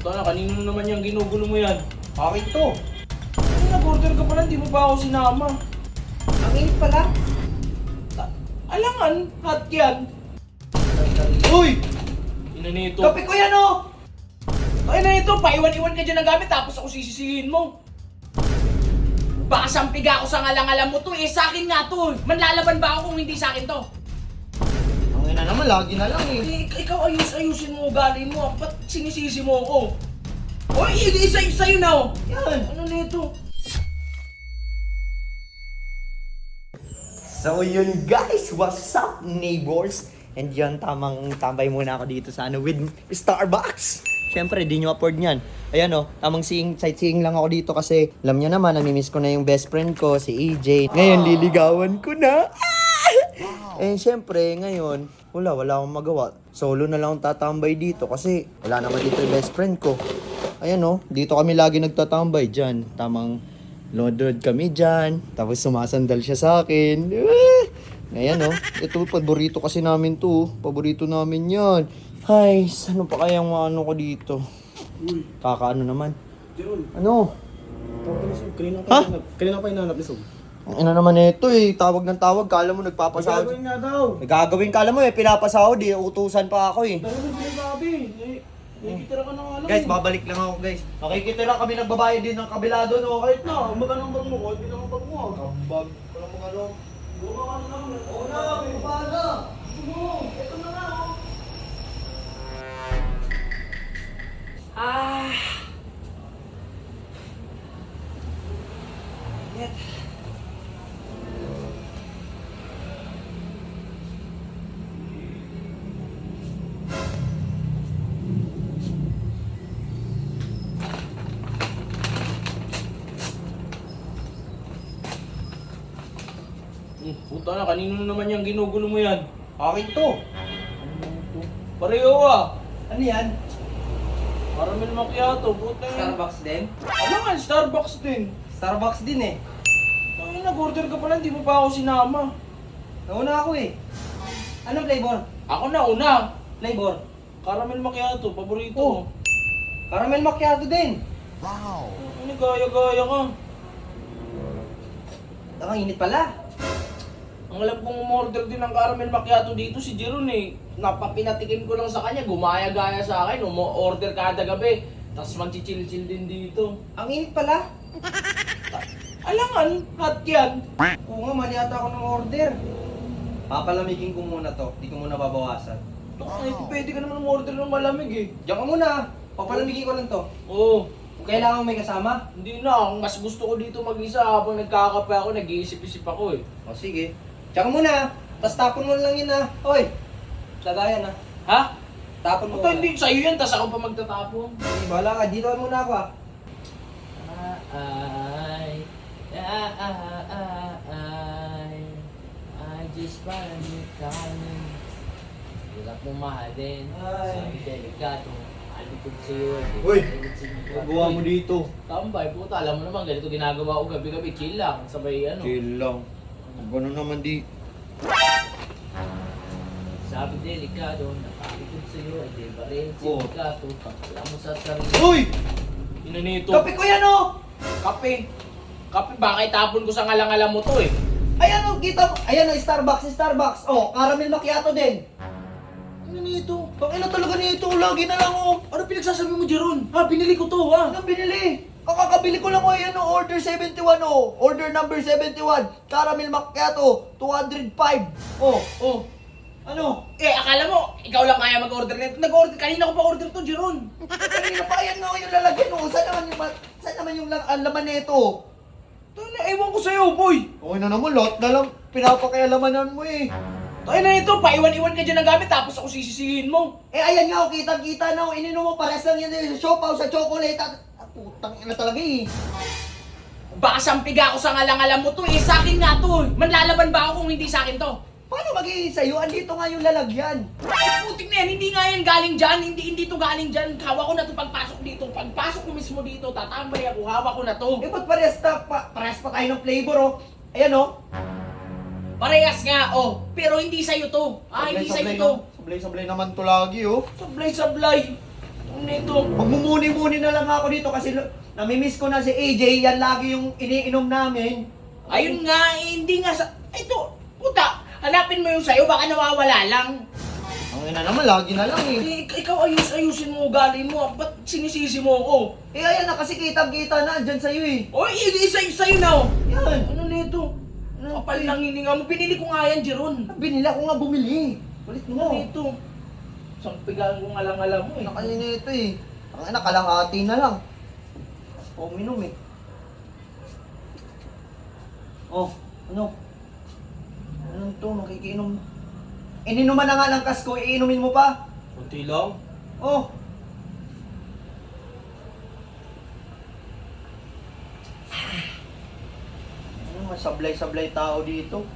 Puta na, kanino na naman yung ginugulo mo yan? Akin to. Ano, nag-order ka pala, di mo ba ako sinama? Ang init pala. Alangan, hot yan. Uy! Ina nito. Kape ko yan oh! Ay na ito, paiwan-iwan ka dyan ng gamit tapos ako sisisihin mo. Baka sampiga ako sa ngalang-alam mo to, sa akin nga to. Manlalaban ba ako kung hindi sa akin to? Ang ina naman, lagi na lang eh. Ikaw ayusin mo ugali mo, ba't sinisisi mo ako? Oy, sa'yo na oh. Yan. Ano nito? So yun guys, what's up neighbors? And yun, tamang tambay muna ako dito sa with Starbucks. Siyempre, di nyo afford yan. Ayan o, tamang sightseeing lang ako dito kasi alam nyo naman, namimiss ko na yung best friend ko, si AJ. Ngayon, liligawan ko na. And siyempre, ngayon, wala akong magawa. Solo na lang akong tatambay dito kasi wala naman dito yung best friend ko. Ayan o, dito kami lagi nagtatambay dyan. Tamang load kami dyan. Tapos sumasandal siya sa akin. Ayan o, ito paborito kasi namin to. Paborito namin yan. Ay, ano pa kayang ano ko dito? Kakaano naman? Jeron, Ano? tawag ka ni Sob. Kanina pa hinanap ni Sob. Ang ina naman ito eh, tawag ng tawag, kala mo nagpapasahod. Gagawin nga daw. May gagawin, kala mo eh, pinapasahod eh, utusan pa ako eh. Dahil mo sinasabi, nakikitira ka na nga lang. Guys, babalik lang ako guys. Makikitira kami nagbabayad din ng kabila doon oh. Kahit na, magkano ang bag mo, kahit bilang ang bag mo. Kabag, walang mga ano. Buka ka na lang. Oo na, may bahala. Ito na nga oh. Ah. Net. Puta na, kanino na naman yung ginugulo mo yan? Akin to. Pareho ah. Ano yan? Caramel macchiato, puta yan. Starbucks din? Ano nga, Starbucks din. Starbucks din eh. Ay, nag-order ka pala, hindi mo pa ako sinama. Nauna ako eh. Anong flavor? Ako na una. Flavor? Caramel macchiato, paborito Oh. mo. Caramel macchiato din. Ano, gaya-gaya ka. Nakainit pala. Ang alam kong umorder din ng caramel macchiato dito si Jeron eh. Napapinatikin ko lang sa kanya, gumaya-gaya sa akin, order kada gabi. Tapos magchichill-chill din dito. Ang init pala. Alangan, hot yan. Oo nga, mali ata ako ng order. Papalamigin ko muna to. Di ko muna babawasan. Ay, pwede ka naman umorder ng malamig eh. Diyan ka muna. Papalamigin ko lang to. Oo. Kailangan mo may kasama? Hindi na, ang mas gusto ko dito mag-isa habang nagkakape ako, nag-iisip-isip ako eh. O sige. Diyan ka muna. Tapos tapon mo lang yun ha. Hoy. Lagayan ha. Ha? Tapon mo. Puta, hindi sa'yo yan, tas ako pa magtatapon. Sige, bahala ka. Dito muna ako ha. I just wanna be calling. Hirap mong mahalin, sabi delikado. Alikod sa'yo, Uy, Gawa mo dito. Tambay, puta, alam mo naman, ganito ginagawa ko gabi-gabi, chill lang, sabay ano. Chill lang. Ano naman di. Sabi delikado, nakalikod sa'yo, ay di ba rin Oh. sindikato, pagkala mo sa sarili. Uy! Ina nito. Kape ko yan oh! Kape. Kape, baka itapon ko sa ngalang-alam mo to eh. Ayan oh, kita mo. Ayan oh, Starbucks. Oh, caramel macchiato din. Ano nito? Pakina talaga nito. Lagi na lang oh. Ano pinagsasabi mo, Jeron? Ha, binili ko to ha. Anong binili? Kakakabili ko lang oh. Ayan oh, order 71 oh. Order number 71. Caramel macchiato, 205. Oh, Oh. ano? Akala mo, ikaw lang kaya mag-order nito. Nag-order, kanina ko pa order to, Jeron. Kanina pa ayan oh, yung lalagyan oh. Saan naman yung laman nito? Tayo na, ewan ko sa'yo, boy. Okay na naman, lot na lang pinapakialamanan mo eh. Tayo na ito, paiwan-iwan ka dyan ng gamit tapos ako sisisihin mo. Eh ayan nga oh, kitang-kita na oh. Ininom mo pares lang yan sa siopaw, sa chocolate. Putang ina talaga eh. Baka sampiga ako sa ngalang-alam mo to sa akin nga to. Manlalaban ba ako kung hindi sa akin to? Paano magiging sa'yo? Andito nga yung lalagyan. Putik na yan, hindi nga yan galing dyan, hindi to galing dyan. Hawak ko na to pagpasok dito. Pagpasok ko mismo dito, tatambay ako, hawak ko na to. Eh ba't parehas pa tayo ng flavor oh. Ayan oh. Parehas nga, oh. Pero hindi sa'yo to. Hindi sa'yo to. Sablay-sablay naman to lagi oh. Sablay-sablay. nito? Magmumuni-muni na lang ako dito kasi namimiss ko na si AJ. Yan lagi yung iniinom namin. Ayun nga, hindi nga sa... Ito, puta, hanapin mo yung sayo, baka nawawala lang. Ang ina naman, lagi na lang eh. Ikaw ayusin mo ugali mo, ba't sinisisi mo ako? Eh ayan na kasi kitang-kita na dyan sa'yo eh. Oy, sa'yo na oh. Yan. Ano nito? Kapal ng hininga mo, pinili ko nga yan, Jeron. Binila ko nga bumili. Ulit Ano mo. nito? Isang pigang kong alam mo eh. Nakalina ito eh. Ang ina, kalahati na lang. O, minom eh. Oh, ano? Ano to? Makikiinom. Ininuman na nga ng kasko, iinumin mo pa? Kunti lang. Oh. Ano, masablay-sablay tao dito.